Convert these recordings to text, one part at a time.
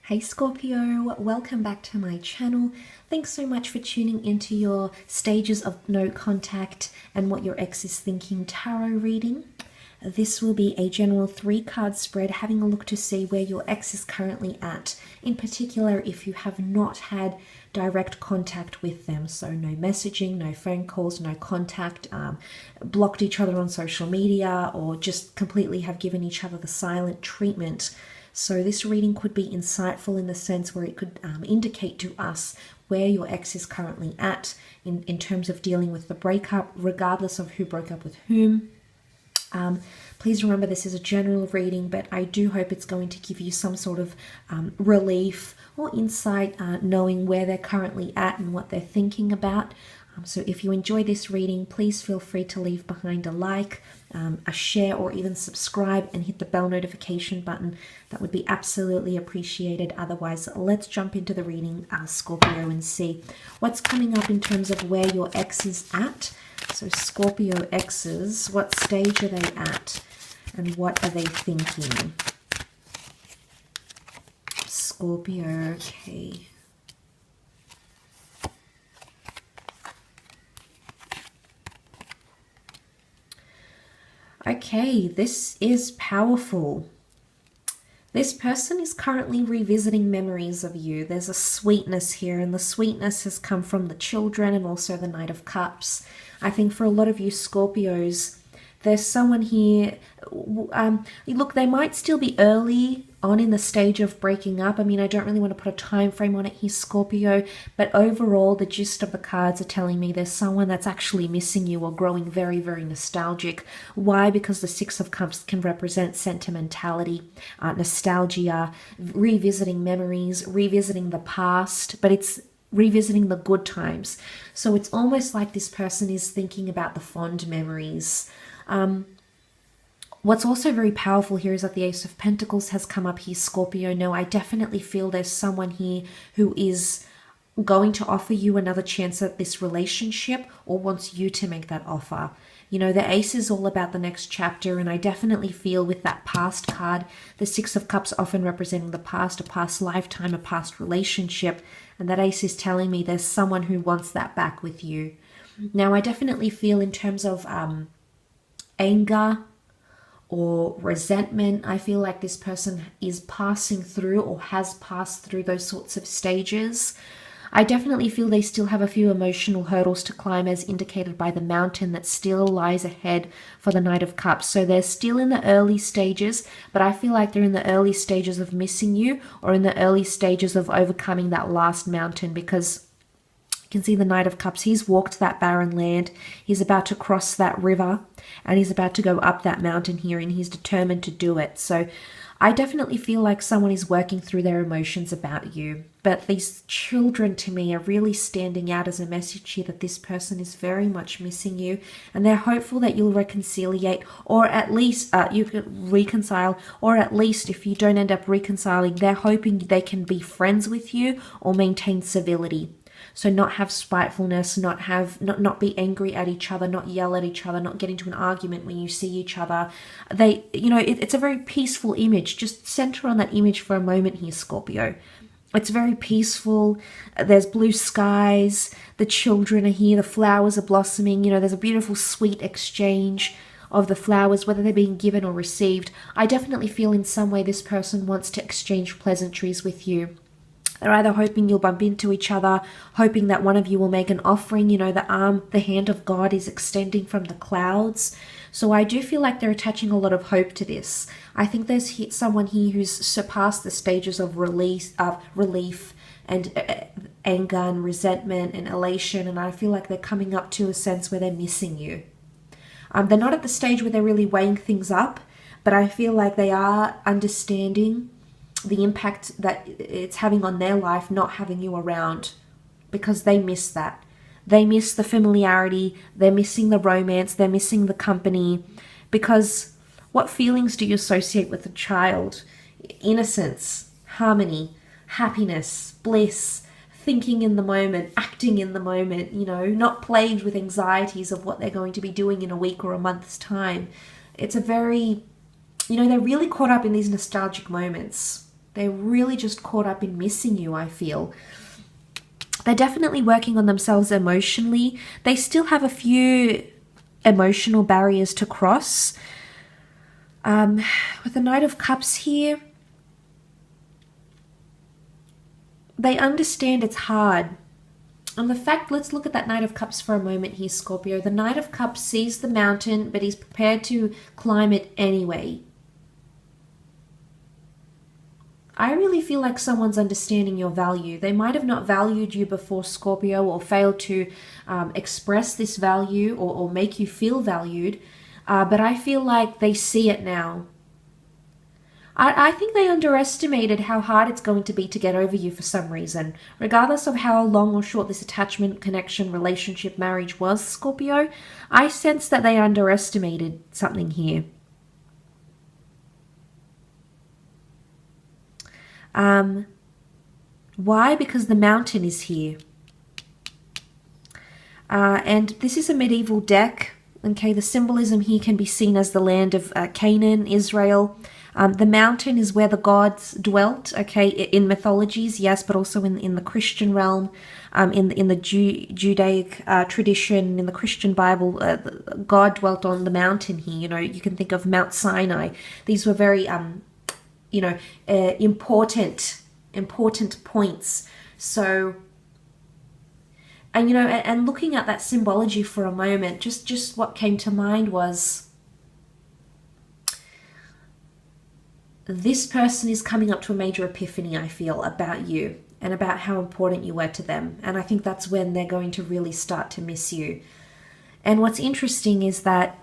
Hey Scorpio, welcome back to my channel. Thanks so much for tuning into your stages of no contact and what your ex is thinking tarot reading. This will be a general 3-card spread, having a look to see where your ex is currently at. In particular, if you have not had direct contact with them, so no messaging, no phone calls, no contact, blocked each other on social media, or just completely have given each other the silent treatment. So this reading could be insightful in the sense where it could indicate to us where your ex is currently at in terms of dealing with the breakup, regardless of who broke up with whom. Please remember this is a general reading, but I do hope it's going to give you some sort of relief or insight, knowing where they're currently at and what they're thinking about. So if you enjoy this reading, please feel free to leave behind a like, a share, or even subscribe and hit the bell notification button. That would be absolutely appreciated. Otherwise, let's jump into the reading, Scorpio, and see what's coming up in terms of where your ex is at. So Scorpio exes, what stage are they at and what are they thinking? Scorpio, okay. Okay, this is powerful. This person is currently revisiting memories of you. There's a sweetness here, and the sweetness has come from the children and also the Knight of Cups. I think for a lot of you Scorpios, there's someone here, look, they might still be early on in the stage of breaking up. I mean, I don't really want to put a time frame on it here, Scorpio, but overall, the gist of the cards are telling me there's someone that's actually missing you or growing very, very nostalgic. Why? Because the Six of Cups can represent sentimentality, nostalgia, revisiting memories, revisiting the past, but it's revisiting the good times. So it's almost like this person is thinking about the fond memories. What's also very powerful here is that the Ace of Pentacles has come up here, Scorpio. No, I definitely feel there's someone here who is going to offer you another chance at this relationship or wants you to make that offer. You know, the Ace is all about the next chapter, and I definitely feel with that past card, the Six of Cups often representing the past, a past lifetime, a past relationship, and that Ace is telling me there's someone who wants that back with you. Now, I definitely feel in terms of anger or resentment, I feel like this person is passing through or has passed through those sorts of stages. I definitely feel they still have a few emotional hurdles to climb, as indicated by the mountain that still lies ahead for the Knight of Cups. So they're still in the early stages, but I feel like they're in the early stages of missing you or in the early stages of overcoming that last mountain, because you can see the Knight of Cups, he's walked that barren land, he's about to cross that river, and he's about to go up that mountain here, and he's determined to do it. So I definitely feel like someone is working through their emotions about you. But these children to me are really standing out as a message here that this person is very much missing you, and they're hopeful that you'll reconciliate, or at least you can reconcile, or at least if you don't end up reconciling, they're hoping they can be friends with you or maintain civility. So not have spitefulness, not be angry at each other, not yell at each other, not get into an argument when you see each other. It's a very peaceful image. Just center on that image for a moment here, Scorpio. It's very peaceful. There's blue skies. The children are here. The flowers are blossoming. You know, there's a beautiful, sweet exchange of the flowers, whether they're being given or received. I definitely feel in some way this person wants to exchange pleasantries with you. They're either hoping you'll bump into each other, hoping that one of you will make an offering. You know, the hand of God is extending from the clouds. So I do feel like they're attaching a lot of hope to this. I think there's someone here who's surpassed the stages of relief and anger and resentment and elation. And I feel like they're coming up to a sense where they're missing you. They're not at the stage where they're really weighing things up, but I feel like they are understanding the impact that it's having on their life not having you around, because they miss that. They miss the familiarity, they're missing the romance, they're missing the company, because what feelings do you associate with a child? Innocence, harmony, happiness, bliss, thinking in the moment, acting in the moment, you know, not plagued with anxieties of what they're going to be doing in a week or a month's time. It's a very, you know, they're really caught up in these nostalgic moments. They're really just caught up in missing you, I feel. They're definitely working on themselves emotionally. They still have a few emotional barriers to cross. With the Knight of Cups here, they understand it's hard. And the fact, let's look at that Knight of Cups for a moment here, Scorpio. The Knight of Cups sees the mountain, but he's prepared to climb it anyway. I really feel like someone's understanding your value. They might have not valued you before, Scorpio, or failed to express this value or make you feel valued. But I feel like they see it now. I think they underestimated how hard it's going to be to get over you for some reason. Regardless of how long or short this attachment, connection, relationship, marriage was, Scorpio, I sense that they underestimated something here. Why? Because the mountain is here. And this is a medieval deck. Okay, the symbolism here can be seen as the land of Canaan, Israel. The mountain is where the gods dwelt, okay, in mythologies, yes, but also in the Christian realm, in the Judaic tradition, in the Christian Bible, God dwelt on the mountain here. You know, you can think of Mount Sinai. These were very, important points. So, and, and looking at that symbology for a moment, just what came to mind was, this person is coming up to a major epiphany, I feel, about you and about how important you were to them. And I think that's when they're going to really start to miss you. And what's interesting is that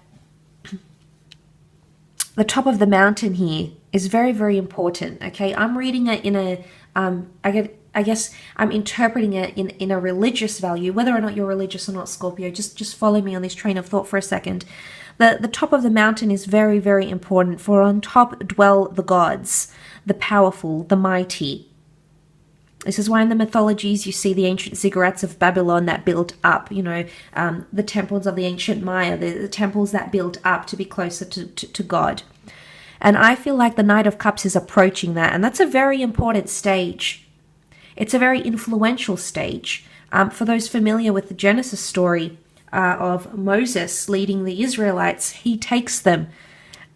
the top of the mountain here is very, very important. Okay, I'm reading it in a, I guess I'm interpreting it in a religious value. Whether or not you're religious or not, Scorpio, just follow me on this train of thought for a second. The top of the mountain is very, very important, for on top dwell the gods, the powerful, the mighty. This is why in the mythologies you see the ancient ziggurats of Babylon that built up, the temples of the ancient Maya, the temples that built up to be closer to God. And I feel like the Knight of Cups is approaching that, and that's a very important stage. It's a very influential stage. For those familiar with the Genesis story, of Moses leading the Israelites, he takes them,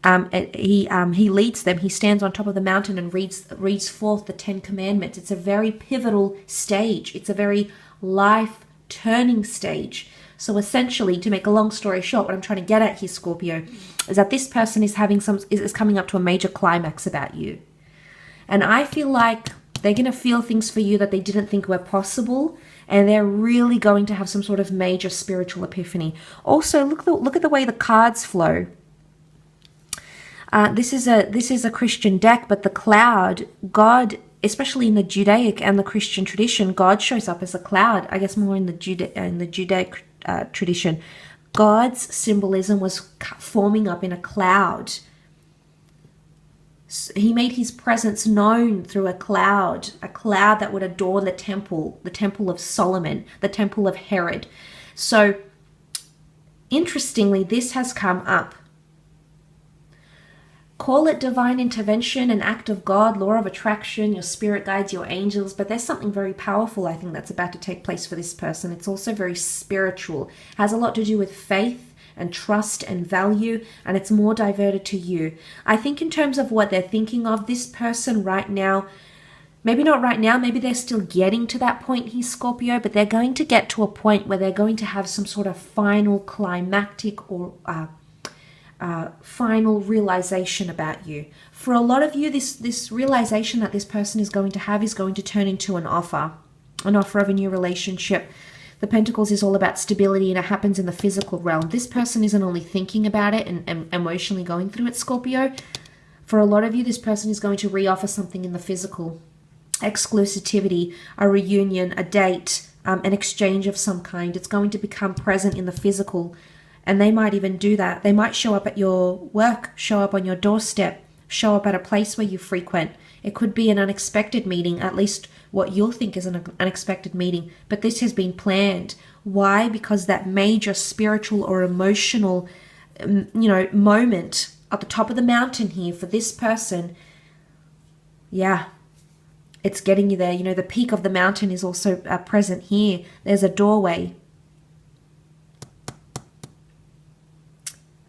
he leads them, he stands on top of the mountain and reads forth the 10 Commandments. It's a very pivotal stage. It's a very life-turning stage. So essentially, to make a long story short, what I'm trying to get at here, Scorpio, is that this person is coming up to a major climax about you. And I feel like they're going to feel things for you that they didn't think were possible, and they're really going to have some sort of major spiritual epiphany. Also, look at the way the cards flow. This is a Christian deck, but the cloud, God, especially in the Judaic and the Christian tradition, God shows up as a cloud. I guess more in the Judaic tradition, God's symbolism was forming up in a cloud. He made his presence known through a cloud that would adorn the temple of Solomon, the temple of Herod. So, interestingly, this has come up. Call it divine intervention, an act of God, law of attraction, your spirit guides, your angels, but there's something very powerful, I think, that's about to take place for this person. It's also very spiritual. It has a lot to do with faith and trust and value, and it's more diverted to you. I think in terms of what they're thinking of, this person right now, maybe not right now, maybe they're still getting to that point here, Scorpio, but they're going to get to a point where they're going to have some sort of final climactic or final realization about you. For a lot of you, this realization that this person is going to have is going to turn into an offer of a new relationship. The Pentacles is all about stability, and it happens in the physical realm. This person isn't only thinking about it and emotionally going through it, Scorpio. For a lot of you, this person is going to reoffer something in the physical. Exclusivity, a reunion, a date, an exchange of some kind. It's going to become present in the physical, and they might even do that. They might show up at your work, show up on your doorstep, show up at a place where you frequent. It could be an unexpected meeting, at least what you'll think is an unexpected meeting, but this has been planned. Why? Because that major spiritual or emotional, moment at the top of the mountain here for this person, it's getting you there. You know, the peak of the mountain is also present here. There's a doorway.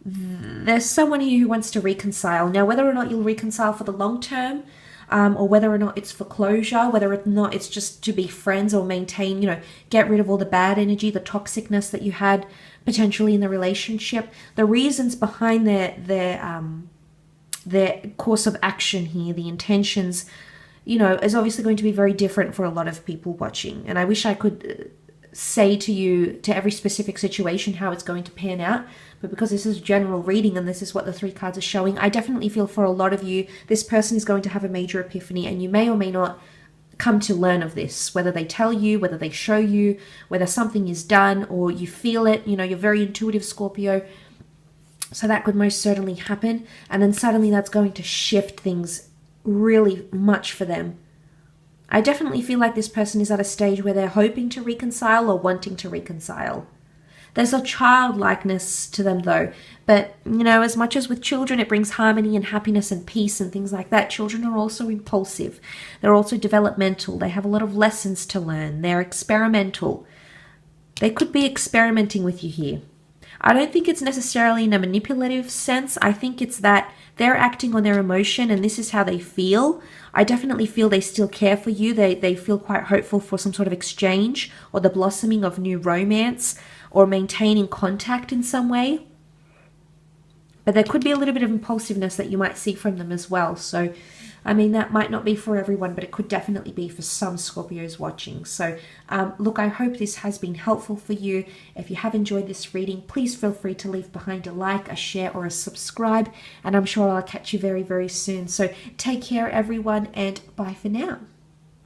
There's someone here who wants to reconcile. Now, whether or not you'll reconcile for the long term, or whether or not it's for closure, whether or not it's just to be friends or maintain, you know, get rid of all the bad energy, the toxicness that you had potentially in the relationship. The reasons behind their course of action here, the intentions, you know, is obviously going to be very different for a lot of people watching. And I wish I could say to you, to every specific situation, how it's going to pan out. But because this is general reading and this is what the 3 cards are showing, I definitely feel for a lot of you, this person is going to have a major epiphany, and you may or may not come to learn of this, whether they tell you, whether they show you, whether something is done or you feel it. You know, you're very intuitive, Scorpio. So that could most certainly happen. And then suddenly that's going to shift things really much for them. I definitely feel like this person is at a stage where they're hoping to reconcile or wanting to reconcile. There's a childlikeness to them though. But, you know, as much as with children it brings harmony and happiness and peace and things like that, children are also impulsive. They're also developmental. They have a lot of lessons to learn. They're experimental. They could be experimenting with you here. I don't think it's necessarily in a manipulative sense. I think it's that they're acting on their emotion and this is how they feel. I definitely feel they still care for you. They feel quite hopeful for some sort of exchange or the blossoming of new romance or maintaining contact in some way. But there could be a little bit of impulsiveness that you might see from them as well. So, I mean, that might not be for everyone, but it could definitely be for some Scorpios watching. So, look, I hope this has been helpful for you. If you have enjoyed this reading, please feel free to leave behind a like, a share, or a subscribe. And I'm sure I'll catch you very, very soon. So take care, everyone, and bye for now.